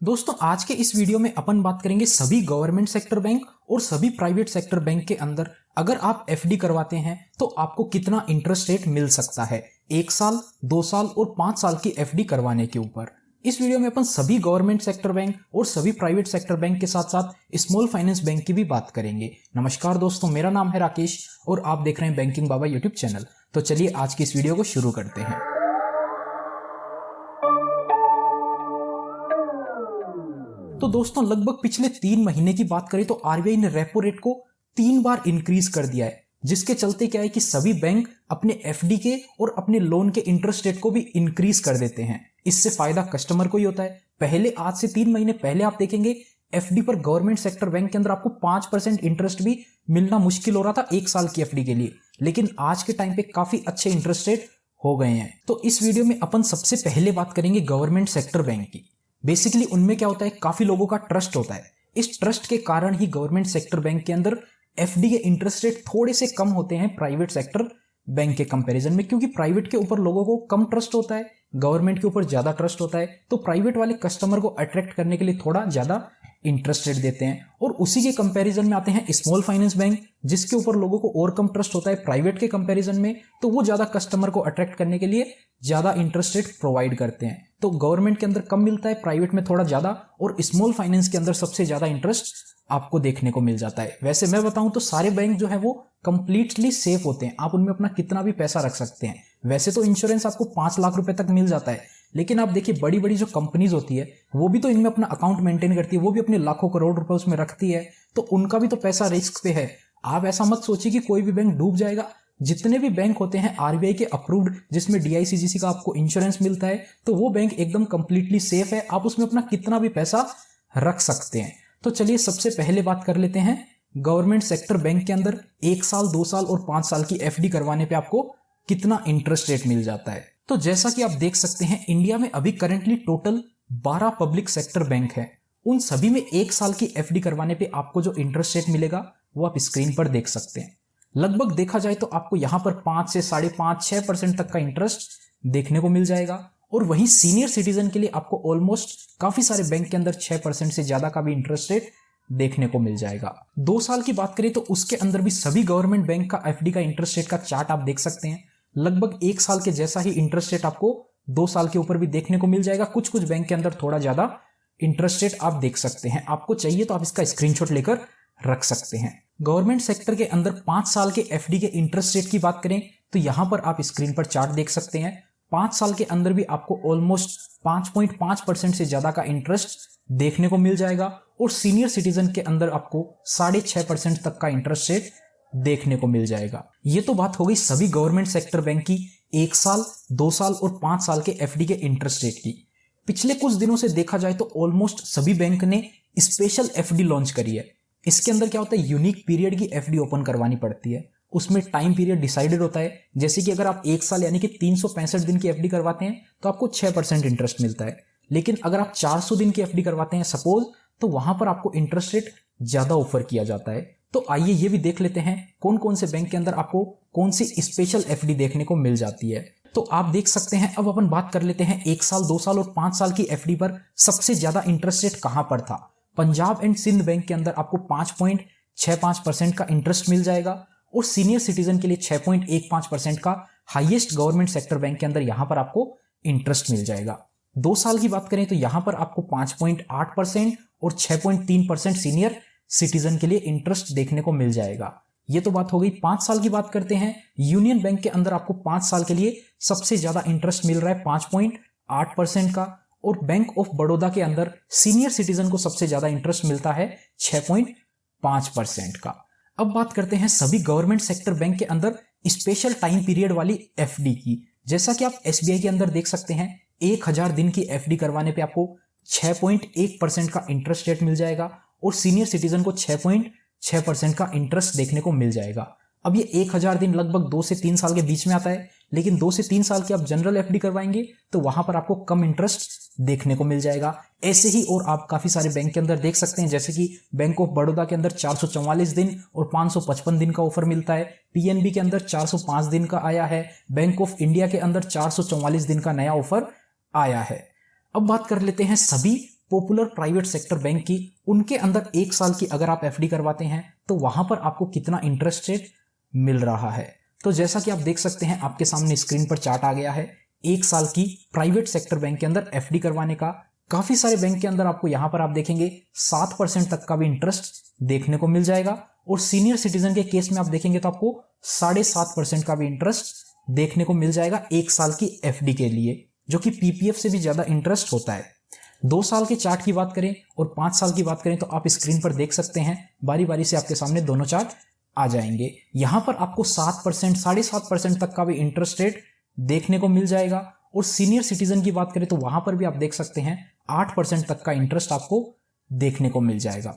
दोस्तों आज के इस वीडियो में अपन बात करेंगे सभी गवर्नमेंट सेक्टर बैंक और सभी प्राइवेट सेक्टर बैंक के अंदर अगर आप एफडी करवाते हैं तो आपको कितना इंटरेस्ट रेट मिल सकता है 1 साल, 2 साल और 5 साल की एफडी करवाने के ऊपर। इस वीडियो में अपन सभी गवर्नमेंट सेक्टर बैंक और सभी प्राइवेट सेक्टर बैंक के साथ साथ स्मॉल फाइनेंस बैंक की भी बात करेंगे। नमस्कार दोस्तों, मेरा नाम है राकेश और आप देख रहे हैं बैंकिंग बाबा यूट्यूब चैनल। तो चलिए आज की इस वीडियो को शुरू करते हैं। तो दोस्तों लगभग पिछले 3 महीने की बात करें तो आरबीआई ने रेपो रेट को 3 बार इंक्रीज कर दिया है, जिसके चलते क्या है कि सभी बैंक अपने एफडी के और अपने लोन के इंटरेस्ट रेट को भी इंक्रीज कर देते हैं। इससे फायदा कस्टमर को ही होता है। पहले आज से 3 महीने पहले आप देखेंगे एफडी पर गवर्नमेंट सेक्टर बैंक के अंदर आपको 5% इंटरेस्ट भी मिलना मुश्किल हो रहा था 1 साल की एफडी के लिए, लेकिन आज के टाइम पे काफी अच्छे इंटरेस्ट रेट हो गए हैं। तो इस वीडियो में अपन सबसे पहले बात करेंगे गवर्नमेंट सेक्टर बैंक की। बेसिकली उनमें क्या होता है, काफी लोगों का ट्रस्ट होता है। इस ट्रस्ट के कारण ही गवर्नमेंट सेक्टर बैंक के अंदर एफडी के इंटरेस्ट रेट थोड़े से कम होते हैं प्राइवेट सेक्टर बैंक के कंपैरिजन में, क्योंकि प्राइवेट के ऊपर लोगों को कम ट्रस्ट होता है, गवर्नमेंट के ऊपर ज्यादा ट्रस्ट होता है। तो प्राइवेट वाले कस्टमर को अट्रैक्ट करने के लिए थोड़ा ज्यादा इंटरेस्ट रेट देते हैं। और उसी के कंपैरिजन में आते हैं स्मॉल फाइनेंस बैंक, जिसके ऊपर लोगों को और कम ट्रस्ट होता है प्राइवेट के कंपैरिजन में, तो वो ज्यादा कस्टमर को अट्रैक्ट करने के लिए ज्यादा इंटरेस्ट रेट प्रोवाइड करते हैं। तो गवर्नमेंट के अंदर कम मिलता है, प्राइवेट में थोड़ा ज्यादा, और स्मॉल फाइनेंस के अंदर सबसे ज्यादा इंटरेस्ट आपको देखने को मिल जाता है। वैसे मैं बताऊं तो सारे बैंक जो है वो कंप्लीटली सेफ होते हैं, आप उनमें अपना कितना भी पैसा रख सकते हैं। वैसे तो इंश्योरेंस आपको 5 लाख रुपए तक मिल जाता है, लेकिन आप देखिए बड़ी बड़ी जो कंपनीज होती है वो भी तो इनमें अपना अकाउंट मेंटेन करती है, वो भी अपने लाखों करोड़ रुपए उसमें रखती है, तो उनका भी तो पैसा रिस्क पे है। आप ऐसा मत सोचिए कि कोई भी बैंक डूब जाएगा। जितने भी बैंक होते हैं आरबीआई के अप्रूव्ड, जिसमें डीआईसीजीसी का आपको इंश्योरेंस मिलता है, तो वो बैंक एकदम कंप्लीटली सेफ है, आप उसमें अपना कितना भी पैसा रख सकते हैं। तो चलिए सबसे पहले बात कर लेते हैं गवर्नमेंट सेक्टर बैंक के अंदर 1 साल, 2 साल और 5 साल की एफडी करवाने पे आपको कितना इंटरेस्ट रेट मिल जाता है। तो जैसा कि आप देख सकते हैं इंडिया में अभी currently total 12 public sector bank है। उन सभी में 1 साल की एफडी करवाने पे आपको जो इंटरेस्ट रेट मिलेगा वो आप स्क्रीन पर देख सकते हैं। लगभग देखा जाए तो आपको यहां पर 5 से 5.5-6% तक का इंटरेस्ट देखने को मिल जाएगा। और वहीं सीनियर सिटीजन के लिए आपको ऑलमोस्ट काफी सारे बैंक के अंदर 6% से ज्यादा का भी इंटरेस्ट रेट देखने को मिल जाएगा। 2 साल की बात करें तो उसके अंदर भी सभी गवर्नमेंट बैंक का एफडी का इंटरेस्ट रेट का चार्ट आप देख सकते हैं। लगभग 1 साल के जैसा ही इंटरेस्ट रेट आपको 2 साल के ऊपर भी देखने को मिल जाएगा। कुछ कुछ बैंक के अंदर थोड़ा ज्यादा इंटरेस्ट रेट आप देख सकते हैं। आपको चाहिए तो आप इसका स्क्रीनशॉट लेकर रख सकते हैं। गवर्नमेंट सेक्टर के अंदर 5 साल के एफडी के इंटरेस्ट रेट की बात करें तो यहां पर आप स्क्रीन पर चार्ट देख सकते हैं। 5 साल के अंदर भी आपको ऑलमोस्ट 5.5% से ज्यादा का इंटरेस्ट देखने को मिल जाएगा। और सीनियर सिटीजन के अंदर आपको 6.5% तक का इंटरेस्ट रेट देखने को मिल जाएगा। ये तो बात हो गई सभी गवर्नमेंट सेक्टर बैंक की 1 साल, 2 साल और 5 साल के एफडी के इंटरेस्ट रेट की। पिछले कुछ दिनों से देखा जाए तो ऑलमोस्ट सभी बैंक ने स्पेशल एफडी लॉन्च करी है। इसके अंदर क्या होता है, यूनिक पीरियड की एफडी ओपन करवानी पड़ती है। उसमें टाइम पीरियड डिसाइडेड होता है, जैसे कि अगर आप 1 साल यानी कि 365 दिन की एफडी करवाते हैं तो आपको 6% इंटरेस्ट मिलता है। लेकिन अगर आप 400 दिन की एफडी करवाते हैं सपोज, तो वहां पर आपको इंटरेस्ट रेट ज्यादा ऑफर किया जाता है। तो आइए ये भी देख लेते हैं कौन कौन से बैंक के अंदर आपको कौन सी स्पेशल एफडी देखने को मिल जाती है। तो आप देख सकते हैं, अब अपन बात कर लेते हैं 1 साल, 2 साल और 5 साल की एफडी पर सबसे ज्यादा इंटरेस्ट रेट कहां पर था। पंजाब एंड सिंध बैंक के अंदर आपको 5.65% का इंटरेस्ट मिल जाएगा और सीनियर सिटीजन के लिए 6.15% का हाईएस्ट गवर्नमेंट सेक्टर बैंक के अंदर यहां पर आपको इंटरेस्ट मिल जाएगा। 2 साल की बात करें तो यहां पर आपको 5.8% और 6.3% सीनियर सिटीजन के लिए इंटरेस्ट देखने को मिल जाएगा। ये तो बात हो गई। 5 साल की बात करते हैं, यूनियन बैंक के अंदर आपको 5 साल के लिए सबसे ज्यादा इंटरेस्ट मिल रहा है 5.8% का, और बैंक ऑफ बड़ौदा के अंदर सीनियर सिटीजन को सबसे ज्यादा इंटरेस्ट मिलता है 6.5% का। अब बात करते हैं सभी गवर्नमेंट सेक्टर बैंक के अंदर स्पेशल टाइम पीरियड वाली एफडी की। जैसा कि आप एसबीआई के अंदर देख सकते हैं, 1000 दिन की एफडी करवाने पे आपको 6.1% का इंटरेस्ट रेट मिल जाएगा और सीनियर सिटीजन को 6.6% का इंटरेस्ट देखने को मिल जाएगा। अब ये 1000 दिन लगभग 2 से 3 साल के बीच में आता है, लेकिन 2 से 3 साल की आप जनरल एफडी करवाएंगे तो वहां पर आपको कम इंटरेस्ट देखने को मिल जाएगा। ऐसे ही और आप काफी सारे बैंक के अंदर देख सकते हैं, जैसे कि बैंक ऑफ बड़ौदा के अंदर 444 दिन और 555 दिन का ऑफर मिलता है। पीएनबी के अंदर 405 दिन का आया है। बैंक ऑफ इंडिया के अंदर 444 दिन का नया ऑफर आया है। अब बात कर लेते हैं सभी पॉपुलर प्राइवेट सेक्टर बैंक की, उनके अंदर 1 साल की अगर आप एफडी करवाते हैं तो वहां पर आपको कितना इंटरेस्ट रेट मिल रहा है। तो जैसा कि आप देख सकते हैं आपके सामने स्क्रीन पर चार्ट आ गया है 1 साल की प्राइवेट सेक्टर बैंक के अंदर एफडी करवाने का। काफी सारे बैंक के अंदर आपको यहां पर आप देखेंगे 7% तक का भी इंटरेस्ट देखने को मिल जाएगा, और सीनियर सिटीजन के केस में आप देखेंगे तो आपको 7.5% का भी इंटरेस्ट देखने को मिल जाएगा 1 साल की एफडी के लिए, जो कि पीपीएफ से भी ज्यादा इंटरेस्ट होता है। 2 साल के चार्ट की बात करें और 5 साल की बात करें तो आप स्क्रीन पर देख सकते हैं, बारी बारी से आपके सामने दोनों चार्ट आ जाएंगे। यहां पर आपको 7%, 7.5% तक का भी इंटरेस्ट रेट देखने को मिल जाएगा, और सीनियर सिटीजन की बात करें तो वहां पर भी आप देख सकते हैं 8% तक का इंटरेस्ट आपको देखने को मिल जाएगा।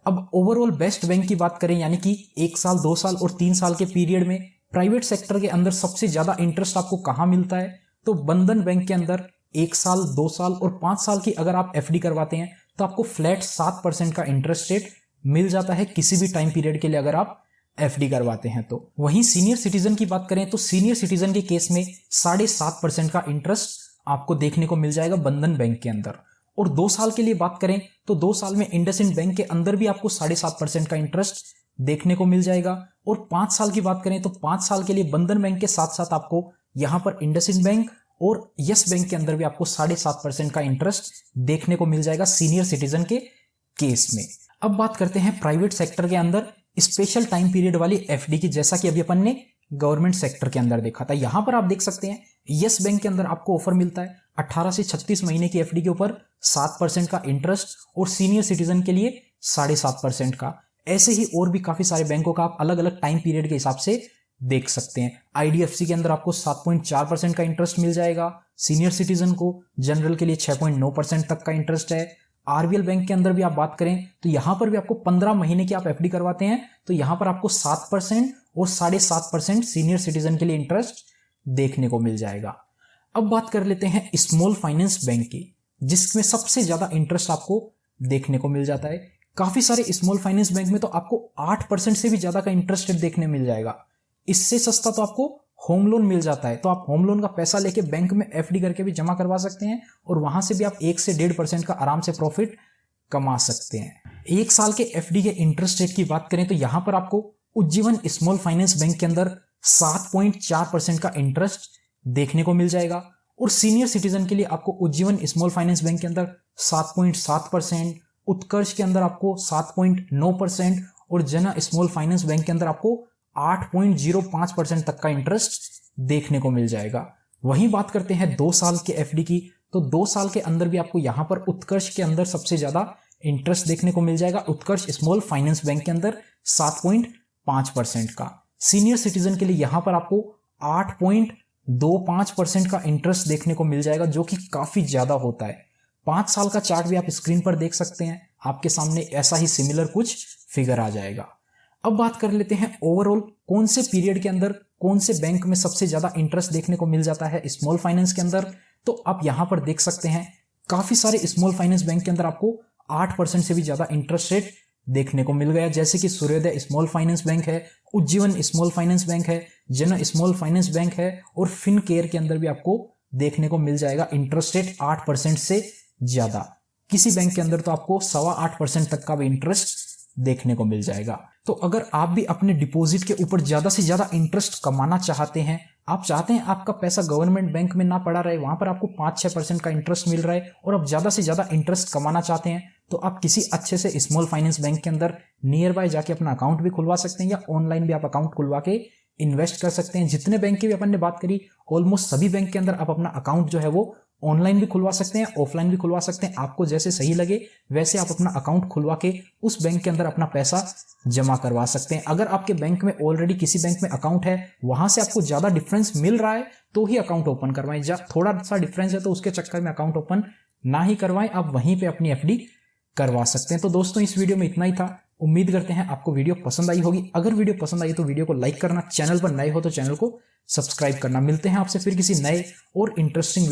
अब ओवरऑल बेस्ट बैंक की बात करें, यानी कि 1 साल, 2 साल और 3 साल के पीरियड में प्राइवेट सेक्टर के अंदर सबसे ज्यादा इंटरेस्ट आपको कहां मिलता है, तो बंधन बैंक के अंदर 1 साल, 2 साल और 5 साल की अगर आप एफडी करवाते हैं तो आपको फ्लैट 7% का इंटरेस्ट रेट मिल जाता है किसी भी टाइम पीरियड के लिए अगर आप एफडी करवाते हैं तो। वहीं सीनियर सिटीजन की बात करें तो सीनियर सिटीजन के केस में 7.5% का इंटरेस्ट आपको देखने को मिल जाएगा बंधन बैंक के अंदर। और 2 साल के लिए बात करें तो 2 साल में इंडसइंड बैंक के अंदर भी आपको 7.5% का इंटरेस्ट देखने को मिल जाएगा। और 5 साल की बात करें तो 5 साल के लिए बंधन बैंक के साथ साथ आपको यहां पर इंडसइंड बैंक और यस बैंक के अंदर भी आपको 7.5% का इंटरेस्ट देखने को मिल जाएगा सीनियर सिटीजन के केस में। अब बात करते हैं प्राइवेट सेक्टर के अंदर स्पेशल टाइम पीरियड वाली एफडी की, जैसा कि अभी अपन ने गवर्नमेंट सेक्टर के अंदर देखा था। यहां पर आप देख सकते हैं यस बैंक के अंदर आपको ऑफर मिलता है 18 से 36 महीने की एफडी के ऊपर 7% का इंटरेस्ट, और सीनियर सिटीजन के लिए 7.5% का। ऐसे ही और भी काफी सारे बैंकों का आप अलग अलग टाइम पीरियड के हिसाब से देख सकते हैं। आईडीएफसी के अंदर आपको 7.4% का इंटरेस्ट मिल जाएगा, सीनियर सिटीजन को, जनरल के लिए 6.9% तक का इंटरेस्ट है। आरबीएल बैंक के अंदर भी आप बात करें तो यहां पर भी आपको 15 महीने की आप एफडी करवाते हैं तो यहां पर आपको 7% और 7.5% सीनियर सिटीजन के लिए इंटरेस्ट देखने को मिल जाएगा। अब बात कर लेते हैं स्मॉल फाइनेंस बैंक की, जिसमें सबसे ज्यादा इंटरेस्ट आपको देखने को मिल जाता है। काफी सारे स्मॉल फाइनेंस बैंक में तो आपको 8% से भी ज्यादा का इंटरेस्ट रेट देखने मिल जाएगा। इससे सस्ता तो आपको होम लोन मिल जाता है, तो आप होम लोन का पैसा लेके बैंक में एफडी करके भी जमा करवा सकते हैं, और वहां से भी आप 1 से 1.5% का आराम से प्रॉफिट कमा सकते हैं। 1 साल के एफडी के इंटरेस्ट रेट की बात करें तो यहां पर आपको उज्जीवन स्मॉल फाइनेंस बैंक के अंदर 7.4% का इंटरेस्ट देखने को मिल जाएगा, और सीनियर सिटीजन के लिए आपको उज्जीवन स्मॉल फाइनेंस बैंक के अंदर 7.7%, उत्कर्ष के अंदर आपको 7.9% और जना स्मॉल फाइनेंस बैंक के अंदर आपको 8.05% तक का इंटरेस्ट देखने को मिल जाएगा। वहीं बात करते हैं 2 साल के एफडी की, तो 2 साल के अंदर भी आपको यहां पर उत्कर्ष के अंदर सबसे ज्यादा इंटरेस्ट देखने को मिल जाएगा। उत्कर्ष स्मॉल फाइनेंस बैंक के अंदर 7.5% का। सीनियर सिटीजन के लिए यहां पर आपको 8.25% का इंटरेस्ट देखने को मिल जाएगा, जो कि काफी ज्यादा होता है। 5 साल का चार्ट भी आप स्क्रीन पर देख सकते हैं, आपके सामने ऐसा ही सिमिलर कुछ फिगर आ जाएगा। अब बात कर लेते हैं ओवरऑल कौन से पीरियड के अंदर कौन से बैंक में सबसे ज्यादा इंटरेस्ट देखने को मिल जाता है स्मॉल फाइनेंस के अंदर। तो आप यहां पर देख सकते हैं काफी सारे स्मॉल फाइनेंस बैंक के अंदर आपको 8% से भी ज्यादा इंटरेस्ट रेट देखने को मिल गया, जैसे कि सूर्योदय स्मॉल फाइनेंस बैंक है, उज्जीवन स्मॉल फाइनेंस बैंक है, जन स्मॉल फाइनेंस बैंक है, और फिनकेयर के अंदर भी आपको देखने को मिल जाएगा इंटरेस्ट रेट 8% से ज्यादा। किसी बैंक के अंदर तो आपको 8.25% तक का भी इंटरेस्ट देखने को मिल जाएगा। तो अगर आप भी अपने डिपॉजिट के ऊपर ज्यादा से ज्यादा इंटरेस्ट कमाना चाहते हैं, आप चाहते हैं आपका पैसा गवर्नमेंट बैंक में ना पड़ा रहे, वहां पर आपको 5-6% का इंटरेस्ट मिल रहा है, और आप ज्यादा से ज्यादा इंटरेस्ट कमाना चाहते हैं, तो आप किसी अच्छे से स्मॉल फाइनेंस बैंक के अंदर नियर बाय जाके अपना अकाउंट भी खुलवा सकते हैं, या ऑनलाइन भी आप अकाउंट खुलवा के इन्वेस्ट कर सकते हैं। जितने बैंक की भी अपन ने बात करी, ऑलमोस्ट सभी बैंक के अंदर आप अपना अकाउंट जो है वो ऑनलाइन भी खुलवा सकते हैं, ऑफलाइन भी खुलवा सकते हैं। आपको जैसे सही लगे वैसे आप अपना अकाउंट खुलवा के उस बैंक के अंदर अपना पैसा जमा करवा सकते हैं। अगर आपके बैंक में ऑलरेडी किसी बैंक में अकाउंट है, वहां से आपको ज्यादा डिफरेंस मिल रहा है, तो ही अकाउंट ओपन करवाएं। थोड़ा सा डिफरेंस है तो उसके चक्कर में अकाउंट ओपन ना ही करवाएं, आप वहीं पे अपनी एफडी करवा सकते हैं। तो दोस्तों इस वीडियो में इतना ही था। उम्मीद करते हैं आपको वीडियो पसंद आई होगी। अगर वीडियो पसंद आई तो वीडियो को लाइक करना, चैनल पर नए हो तो चैनल को सब्सक्राइब करना। मिलते हैं आपसे फिर किसी नए और इंटरेस्टिंग